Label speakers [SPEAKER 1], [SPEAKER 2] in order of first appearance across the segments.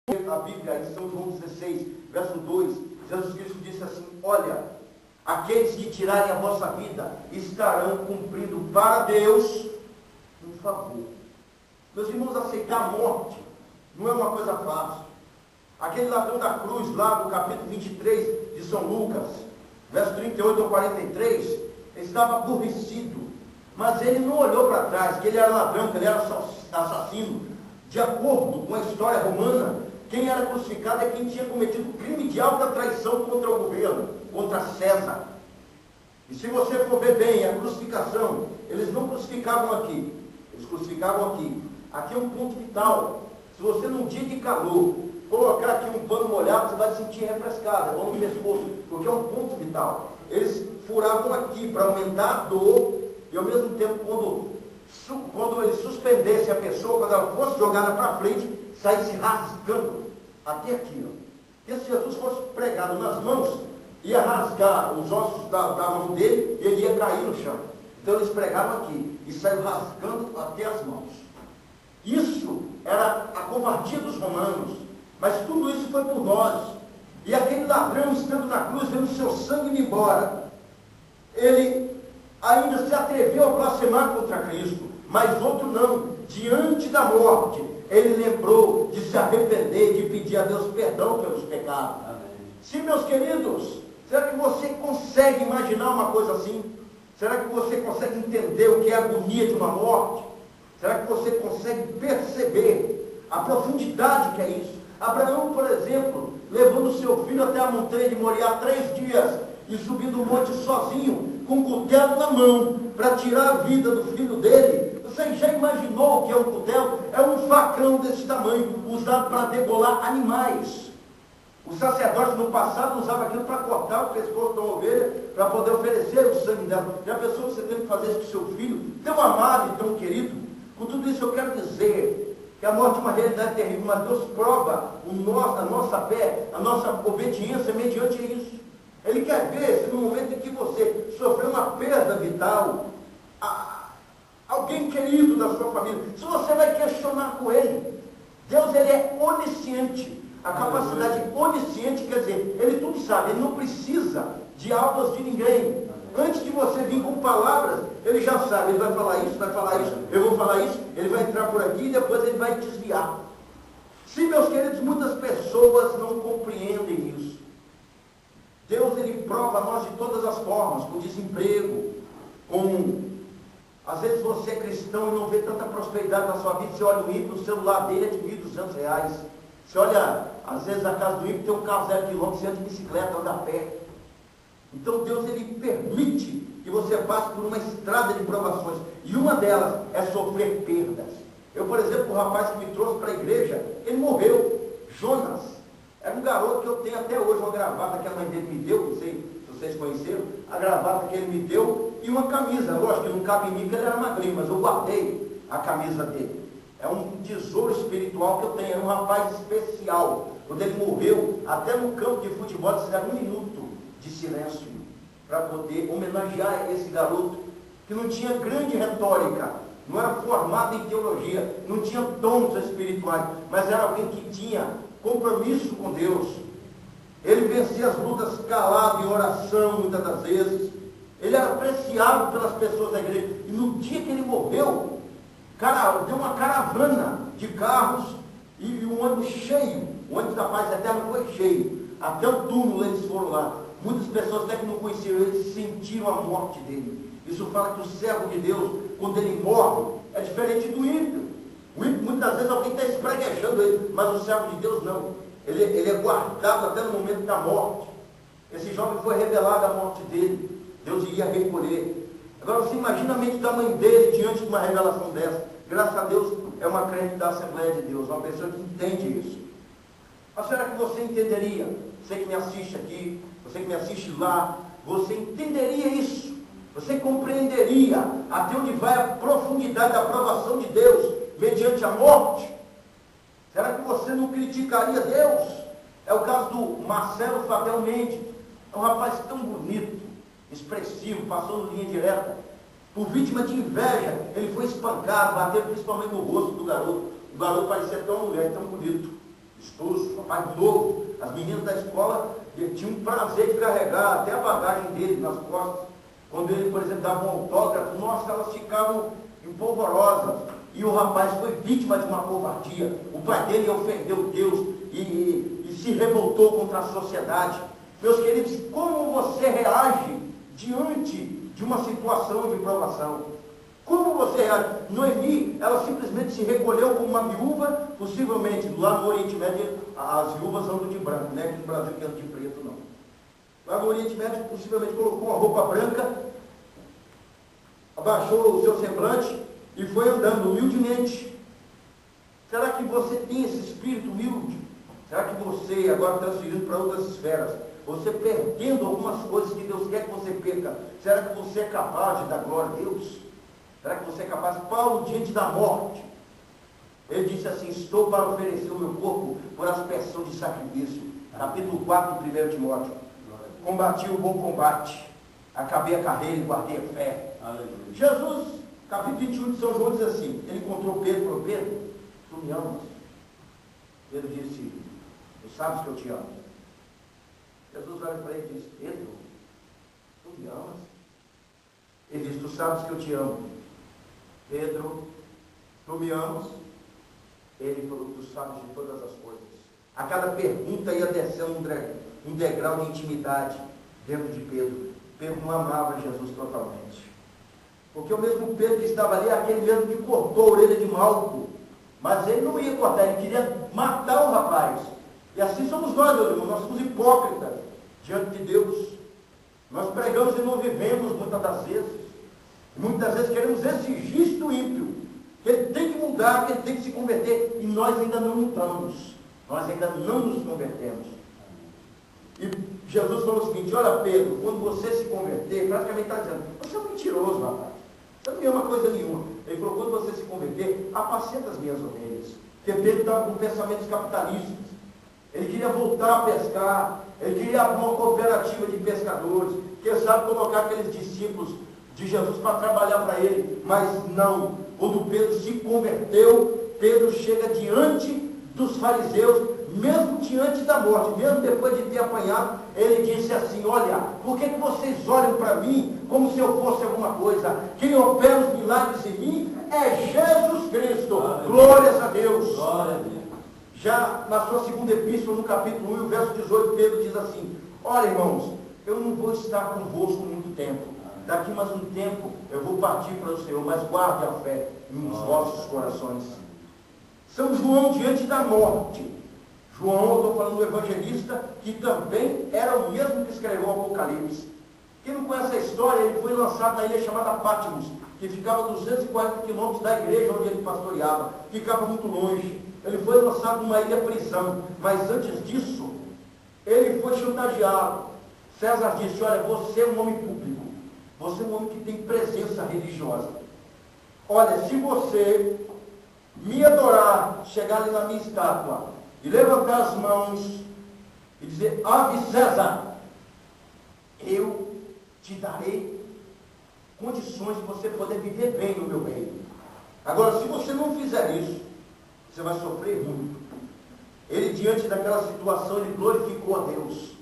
[SPEAKER 1] A Bíblia, em São João 16, verso 2, Jesus Cristo disse assim: olha, aqueles que tirarem a vossa vida estarão cumprindo para Deus um favor. Meus irmãos, aceitar a morte não é uma coisa fácil. Aquele ladrão da cruz, lá do capítulo 23 de São Lucas, verso 38 ao 43, ele estava aborrecido, mas ele não olhou para trás, que ele era ladrão, que ele era assassino. De acordo com a história romana, quem era crucificado é quem tinha cometido crime de alta traição contra o governo, contra César. E se você for ver bem a crucificação, eles não crucificavam aqui, eles crucificavam aqui. Aqui é um ponto vital. Se você num dia de calor colocar aqui um pano molhado, você vai se sentir refrescado, é bom no pescoço, porque é um ponto vital. Eles furavam aqui para aumentar a dor, e ao mesmo tempo, quando eles suspendessem a pessoa, quando ela fosse jogada para frente, saísse rasgando até aqui. Ó. E se Jesus fosse pregado nas mãos, ia rasgar os ossos da mão dele e ele ia cair no chão. Então eles pregavam aqui e saiu rasgando até as mãos. Isso era a covardia dos romanos, mas tudo isso foi por nós. E aquele ladrão estando na cruz, vendo seu sangue ir embora, ele ainda se atreveu a blasfemar contra Cristo, mas outro não. Diante da morte, ele lembrou de se arrepender, de pedir a Deus perdão pelos pecados. Sim, meus queridos, será que você consegue imaginar uma coisa assim? Será que você consegue entender o que é a agonia de uma morte? Será que você consegue perceber a profundidade que é isso? Abraão, por exemplo, levando seu filho até a montanha de Moriá 3 dias e subindo o monte sozinho, com um cutelo na mão, para tirar a vida do filho dele. Você já imaginou o que é um cutelo? É um facão desse tamanho, usado para degolar animais. Os sacerdotes no passado usavam aquilo para cortar o pescoço de uma ovelha, para poder oferecer o sangue dela. Já pensou que você tem que fazer isso com seu filho, tão amado e tão querido? Com tudo isso eu quero dizer que a morte é uma realidade terrível, mas Deus prova a nossa fé, a nossa obediência mediante isso. Ele quer ver se no momento em que você sofreu uma perda vital, alguém querido da sua família, se você vai questionar com ele. Deus, ele é onisciente. A capacidade onisciente quer dizer, ele tudo sabe, ele não precisa de aulas de ninguém. Antes de você vir com palavras, ele já sabe, ele vai falar isso, eu vou falar isso, ele vai entrar por aqui e depois ele vai desviar. Sim, meus queridos, muitas pessoas não compreendem isso. Deus, ele prova a nós de todas as formas, com desemprego, às vezes você é cristão e não vê tanta prosperidade na sua vida, você olha o ímpio, o celular dele é de R$1.200. Você olha, às vezes a casa do ímpio tem um carro 0 km, você anda de bicicleta, anda a pé. Então Deus, ele permite que você passe por uma estrada de provações, e uma delas é sofrer perdas. Eu, por exemplo, o rapaz que me trouxe para a igreja, ele morreu, Jonas. Era um garoto que eu tenho até hoje, uma gravata que a mãe dele me deu, não sei se vocês conheceram, a gravata que ele me deu e uma camisa. Lógico que não cabe em mim, porque ele era magrinho, mas eu guardei a camisa dele. É um tesouro espiritual que eu tenho, era um rapaz especial. Quando ele morreu, até no campo de futebol, eles fizeram 1 minuto de silêncio para poder homenagear esse garoto que não tinha grande retórica, não era formado em teologia, não tinha dons espirituais, mas era alguém que tinha compromisso com Deus. Ele vencia as lutas calado em oração, muitas das vezes. Ele era apreciado pelas pessoas da igreja. E no dia que ele morreu, deu uma caravana de carros e um ônibus cheio. O ônibus da Paz Eterna foi cheio. Até o túmulo eles foram lá. Muitas pessoas até que não conheciam ele sentiram a morte dele. Isso fala que o servo de Deus, quando ele morre, é diferente do ímpio. O ímpio, muitas vezes, alguém está espraguejando ele, mas o servo de Deus não. Ele é guardado até no momento da morte. Esse jovem foi revelada a morte dele. Deus iria recolher. Agora você imagina a mente da mãe dele diante de uma revelação dessa. Graças a Deus, é uma crente da Assembleia de Deus, uma pessoa que entende isso. Mas será que você entenderia? Você que me assiste aqui, você que me assiste lá, você entenderia isso? Você compreenderia até onde vai a profundidade da aprovação de Deus mediante a morte? Será que você não criticaria Deus? É o caso do Marcelo Fabião Mendes. É um rapaz tão bonito, expressivo, passou no linha direta. Por vítima de inveja, ele foi espancado, bateu principalmente no rosto do garoto. O garoto parecia tão mulher, tão bonito. vistoso, rapaz novo. As meninas da escola tinham prazer de carregar até a bagagem dele nas costas. Quando ele, por exemplo, dava um autógrafo, nossa, elas ficavam empolvorosas. E o rapaz foi vítima de uma covardia. O pai dele ofendeu Deus e se revoltou contra a sociedade. Meus queridos, como você reage diante de uma situação de provação? Como você reage? Noemi, ela simplesmente se recolheu como uma viúva, possivelmente, lá no Oriente Médio, as viúvas andam de branco, né? Aqui no Brasil que anda de preto, não. Lá no Oriente Médio, possivelmente colocou uma roupa branca, abaixou o seu semblante e foi andando humildemente. Será que você tem esse espírito humilde? Será que você, agora transferindo para outras esferas, você perdendo algumas coisas que Deus quer que você perca, será que você é capaz de dar glória a Deus? Será que você é capaz? Paulo, diante da morte, ele disse assim: estou para oferecer o meu corpo por aspersão de sacrifício. Capítulo 4 do 1 Timóteo. Combati o bom combate, acabei a carreira e guardei a fé. Aleluia. Jesus, capítulo 21 de São João, diz assim: ele encontrou Pedro e falou: Pedro, tu me amas? Pedro disse: tu sabes que eu te amo. Jesus olha para ele e diz: Pedro, tu me amas? Ele diz: tu sabes que eu te amo. Pedro, tu me amas? Ele falou: tu sabes de todas as coisas. A cada pergunta ia descendo um degrau de intimidade dentro de Pedro. Pedro não amava Jesus totalmente. Porque o mesmo Pedro que estava ali é aquele mesmo que cortou a orelha de Malco. Mas ele não ia cortar, ele queria matar o rapaz. E assim somos nós, meu irmão, nós somos hipócritas diante de Deus. Nós pregamos e não vivemos muitas das vezes. Muitas vezes queremos exigir isso do ímpio, que ele tem que mudar, que ele tem que se converter, e nós ainda não mudamos, nós ainda não nos convertemos. E Jesus falou o seguinte: olha, Pedro, quando você se converter, praticamente está dizendo, você é um mentiroso, rapaz, você não me ama coisa nenhuma. Ele falou: quando você se converter, apacenta as minhas ovelhas. Porque Pedro estava com pensamentos capitalistas, ele queria voltar a pescar, ele queria abrir uma cooperativa de pescadores, quem sabe colocar aqueles discípulos de Jesus para trabalhar para ele, mas não. Quando Pedro se converteu, Pedro chega diante dos fariseus, mesmo diante da morte, mesmo depois de ter apanhado, ele disse assim: olha, por que vocês olham para mim como se eu fosse alguma coisa? Quem opera os milagres em mim é Jesus Cristo. Glórias a Deus. Glória a Deus. Já na sua segunda epístola, no capítulo 1, o verso 18, Pedro diz assim: olha, irmãos, eu não vou estar convosco muito tempo. Daqui mais um tempo eu vou partir para o Senhor, mas guarde a fé nos vossos corações. São João diante da morte. João, eu estou falando do evangelista, que também era o mesmo que escreveu o Apocalipse. Quem não conhece a história, ele foi lançado na ilha chamada Patmos, que ficava a 240 quilômetros da igreja onde ele pastoreava. Ficava muito longe. Ele foi lançado numa ilha prisão, mas antes disso, ele foi chantageado. César disse: olha, você é um homem público. Você é um homem que tem presença religiosa. Olha, se você me adorar, chegar ali na minha estátua e levantar as mãos e dizer: Ave César, eu te darei condições de você poder viver bem no meu reino. Agora, se você não fizer isso, você vai sofrer muito. Ele, diante daquela situação, ele glorificou a Deus.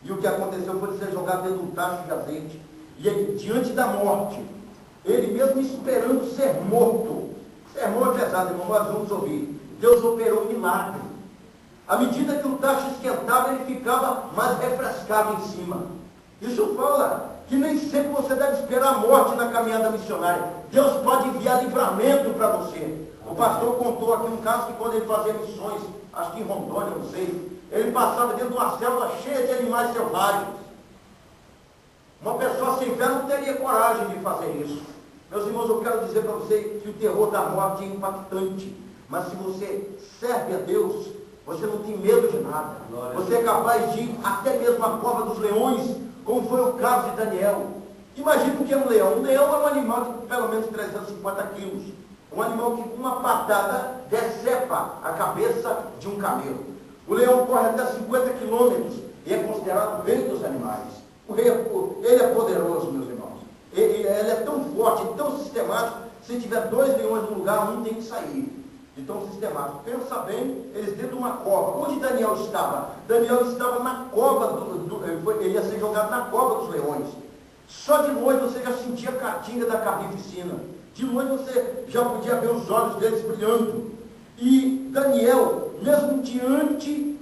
[SPEAKER 1] E o que aconteceu foi ser jogado dentro de um tacho de azeite. E ele, diante da morte, ele mesmo esperando ser morto. Sermão é pesado, irmão, nós vamos ouvir. Deus operou um milagre. À medida que o tacho esquentava, ele ficava mais refrescado em cima. Isso fala que nem sempre você deve esperar a morte na caminhada missionária. Deus pode enviar livramento para você. O pastor contou aqui um caso que quando ele fazia missões, acho que em Rondônia, não sei, ele passava dentro de uma selva cheia de animais selvagens. Uma pessoa sem fé não teria coragem de fazer isso. Meus irmãos, eu quero dizer para você que o terror da morte é impactante. Mas se você serve a Deus, você não tem medo de nada. Você é capaz de ir até mesmo à cova dos leões, como foi o caso de Daniel. Imagina o que é um leão. Um leão é um animal de pelo menos 350 quilos. Um animal que com uma patada decepa a cabeça de um camelo. O leão corre até 50 quilômetros e é considerado o rei dos animais. Ele é poderoso, meus irmãos. Ele é tão forte, tão sistemático. Se tiver 2 leões no lugar, um tem que sair. Então, sistemático. Pensa bem, eles dentro de uma cova. Onde Daniel estava? Daniel estava na cova, ele ia ser jogado na cova dos leões. Só de noite você já sentia a caatinga da carnificina. De noite você já podia ver os olhos deles brilhando. E Daniel, mesmo diante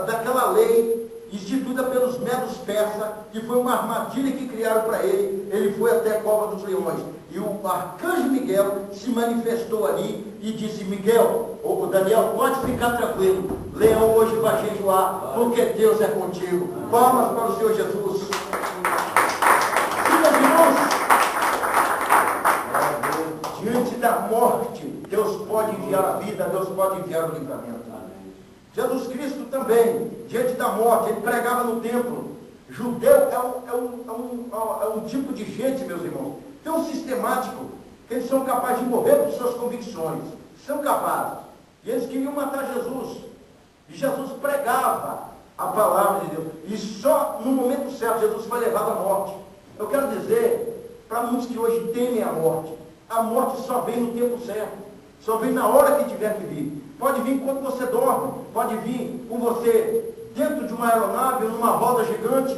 [SPEAKER 1] daquela lei instituída pelos medos persas, que foi uma armadilha que criaram para ele, ele foi até a cova dos leões. E o arcanjo Miguel se manifestou ali e disse: Miguel, ou Daniel, pode ficar tranquilo, leão hoje vai jejuar, porque Deus é contigo. Palmas para o Senhor Jesus. Meus irmãos, diante da morte, Deus pode enviar a vida, Deus pode enviar o livramento. Jesus Cristo também, diante da morte, ele pregava no templo. Judeu é um tipo de gente, meus irmãos, tão sistemático, que eles são capazes de morrer por suas convicções. São capazes. E eles queriam matar Jesus. E Jesus pregava a palavra de Deus. E só no momento certo Jesus foi levado à morte. Eu quero dizer, para muitos que hoje temem a morte só vem no tempo certo. Só vem na hora que tiver que vir. Pode vir quando você dorme, pode vir com você dentro de uma aeronave, numa roda gigante,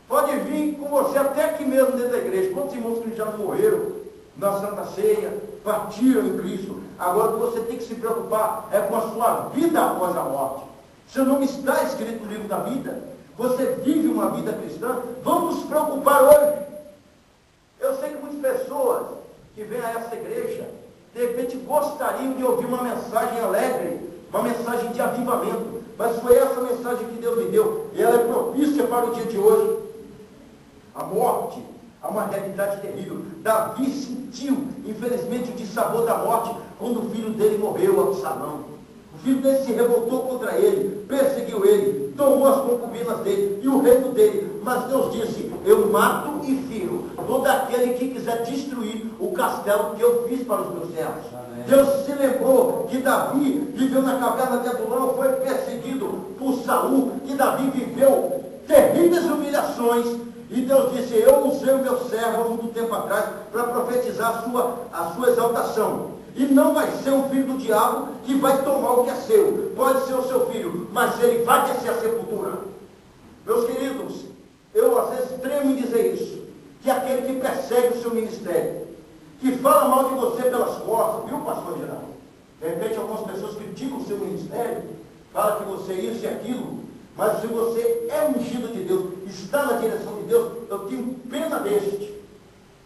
[SPEAKER 1] pode vir com você até aqui mesmo dentro da igreja. Quantos irmãos que já morreram na Santa Ceia, partiram em Cristo? Agora o que você tem que se preocupar é com a sua vida após a morte. Seu nome está escrito no livro da vida. Você vive uma vida cristã. Vamos nos preocupar hoje. Eu sei que muitas pessoas que vêm a essa igreja, de repente gostariam de ouvir uma mensagem alegre, uma mensagem de avivamento, mas foi essa mensagem que Deus me deu, e ela é propícia para o dia de hoje. A morte é uma realidade terrível. Davi sentiu, infelizmente, o dissabor da morte quando o filho dele morreu, Absalão. O filho dele se revoltou contra ele, perseguiu ele, tomou as concubinas dele e o reino dele, mas Deus disse: eu mato e firo todo aquele que quiser destruir o castelo que eu fiz para os meus servos. Amém. Deus se lembrou que Davi viveu na caverna de Adulão, foi perseguido por Saul, que Davi viveu terríveis humilhações, e Deus disse: eu usei o meu servo há muito tempo atrás para profetizar a sua exaltação. E não vai ser o filho do diabo que vai tomar o que é seu. Pode ser o seu filho, mas ele vai descer a sepultura. Meus queridos, eu às vezes tremo em dizer isso, que aquele que persegue o seu ministério, que fala mal de você pelas costas, viu, pastor geral? De repente algumas pessoas criticam o seu ministério, falam que você é isso e aquilo, mas se você é ungido de Deus, está na direção de Deus, eu tenho pena deste.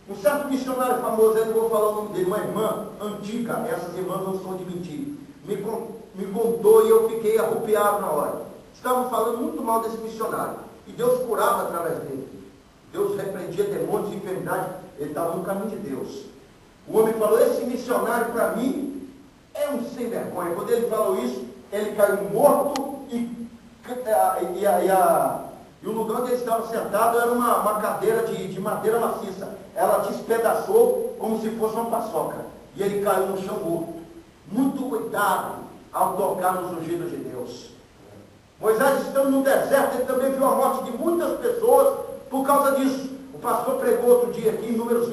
[SPEAKER 1] Um certo missionário famoso, eu não vou falar o nome dele, uma irmã antiga, essas irmãs não são de mentir, me contou e eu fiquei arrupiado na hora. Estavam falando muito mal desse missionário, e Deus curava através dele. Deus repreendia demônios e enfermidades, ele estava no caminho de Deus. O homem falou: esse missionário para mim é um sem vergonha. Quando ele falou isso, ele caiu morto e o lugar onde ele estava sentado era uma cadeira de madeira maciça. Ela despedaçou como se fosse uma paçoca. E ele caiu no chão morto. Muito cuidado ao tocar nos ungidos de Deus. Moisés, estando no deserto, ele também viu a morte de muitas pessoas por causa disso. O pastor pregou outro dia aqui em Números 20.